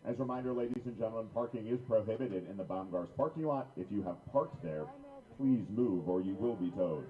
As a reminder, ladies and gentlemen, parking is prohibited in the Baumgars parking lot. If you have parked there, please move or you will be towed.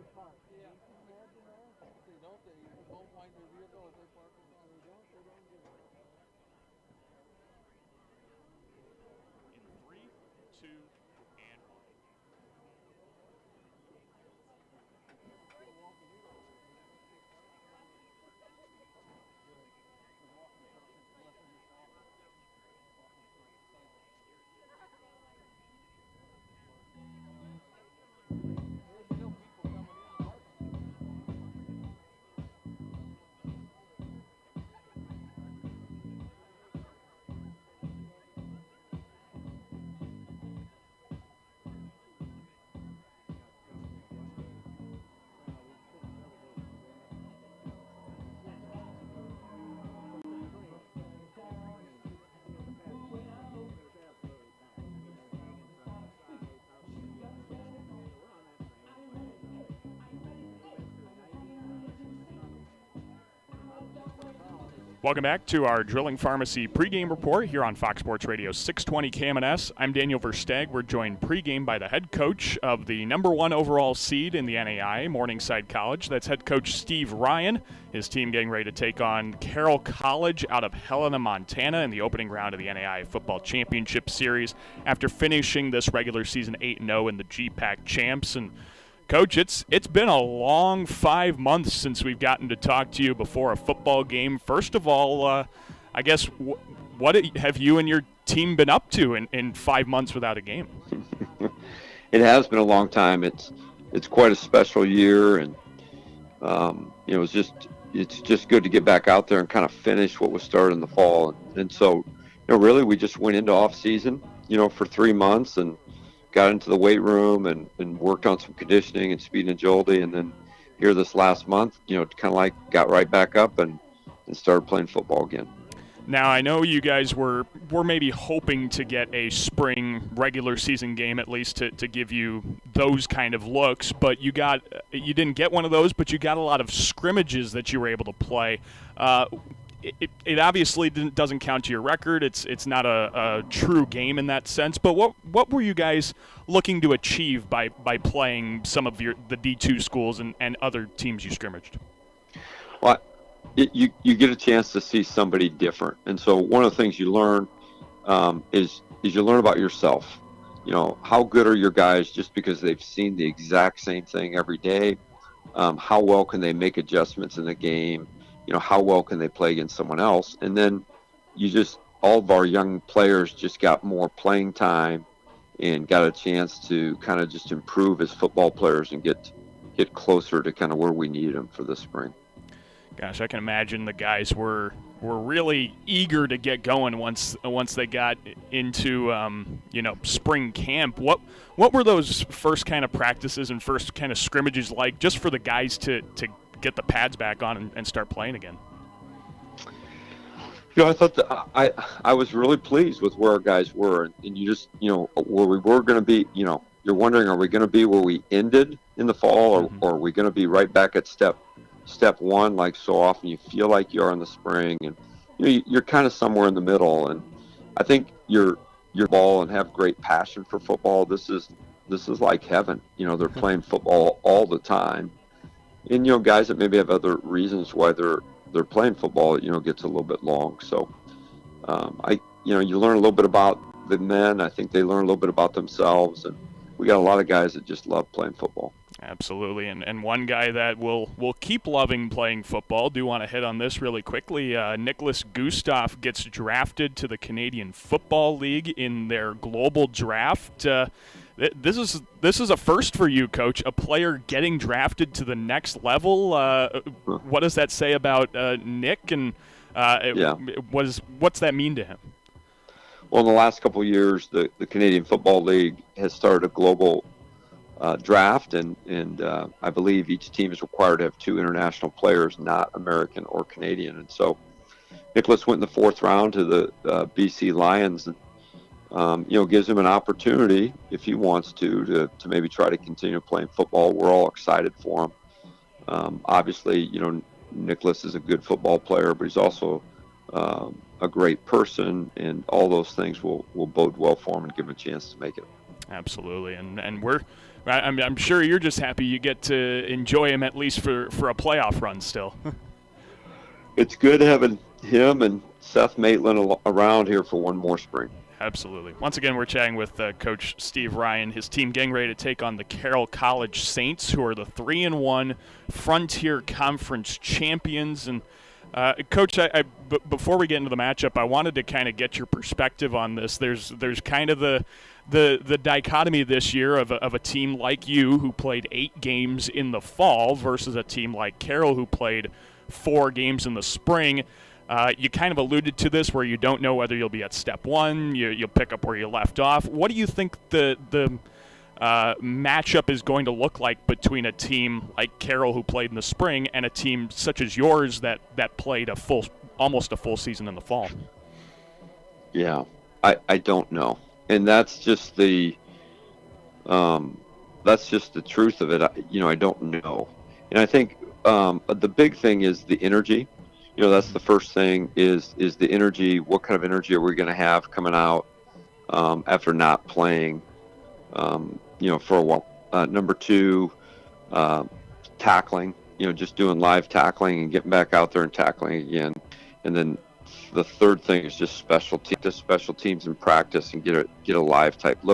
Welcome back to our Drilling Pharmacy pregame report here on Fox Sports Radio 620 KMNS. I'm Daniel Versteg. We're joined pregame by the head coach of the #1 overall seed in the NAIA, Morningside College. That's head coach Steve Ryan. His team getting ready to take on Carroll College out of Helena, Montana in the opening round of the NAIA Football Championship Series after finishing this regular season 8-0 in the GPAC Champs. And Coach, it's been a long 5 months since we've gotten to talk to you before a football game. First of all, I guess, what have you and your team been up to in 5 months without a game? It has been a long time. It's quite a special year, and it's just good to get back out there and kind of finish what was started in the fall. And so, really, we just went into off season, for 3 months and got into the weight room and worked on some conditioning and speed and agility. And then here this last month, kind of like got right back up and started playing football again. Now, I know you guys were maybe hoping to get a spring regular season game at least to give you those kind of looks, but you didn't get one of those, but you got a lot of scrimmages that you were able to play. It obviously doesn't count to your record. It's not a true game in that sense. But what were you guys looking to achieve by playing some of the D2 schools and other teams you scrimmaged? Well, you get a chance to see somebody different, and so one of the things you learn is you learn about yourself. How good are your guys just because they've seen the exact same thing every day? How well can they make adjustments in the game? How well can they play against someone else? And then all of our young players just got more playing time and got a chance to kind of just improve as football players and get closer to kind of where we need them for this spring. Gosh, I can imagine the guys were really eager to get going once they got into spring camp. What were those first kind of practices and first kind of scrimmages like, just for the guys to get the pads back on and start playing again? I thought that I was really pleased with where our guys were, and you just where we were going to be. You're wondering, are we going to be where we ended in the fall, or are we going to be right back at step one, like so often you feel like you are in the spring? And you're kind of somewhere in the middle. And I think your ball and have great passion for football. This is like heaven. They're playing football all the time. And guys that maybe have other reasons why they're playing football, gets a little bit long. So you learn a little bit about the men. I think they learn a little bit about themselves, and we got a lot of guys that just love playing football. Absolutely, and one guy that will keep loving playing football. Do want to hit on this really quickly. Nicholas Gustav gets drafted to the Canadian Football League in their global draft. This is a first for you, Coach. A player getting drafted to the next level. What does that say about Nick, and what's that mean to him? Well, in the last couple of years, the Canadian Football League has started a global draft, and I believe each team is required to have 2 international players, not American or Canadian. And so Nicholas went in the 4th round to the BC Lions, and gives him an opportunity, if he wants to maybe try to continue playing football. We're all excited for him. Obviously, Nicholas is a good football player, but he's also a great person, and all those things will bode well for him and give him a chance to make it. Absolutely, and I'm sure you're just happy you get to enjoy him at least for a playoff run still. It's good having him and Seth Maitland around here for one more spring. Absolutely. Once again, we're chatting with Coach Steve Ryan. His team getting ready to take on the Carroll College Saints, who are the 3-1 Frontier Conference champions. And Coach, before we get into the matchup, I wanted to kind of get your perspective on this. There's kind of the dichotomy this year of a team like you who played 8 games in the fall versus a team like Carroll who played 4 games in the spring. You kind of alluded to this where you don't know whether you'll be at step 1. You'll pick up where you left off. What do you think the matchup is going to look like between a team like Carroll who played in the spring and a team such as yours that played almost a full season in the fall? Yeah, I don't know, and that's just the truth of it. I don't know, and I think the big thing is the energy. That's the first thing is the energy. What kind of energy are we going to have coming out after not playing, for a while? Number 2, tackling, just doing live tackling and getting back out there and tackling again. And then the third thing is just special teams in practice and get a live type look.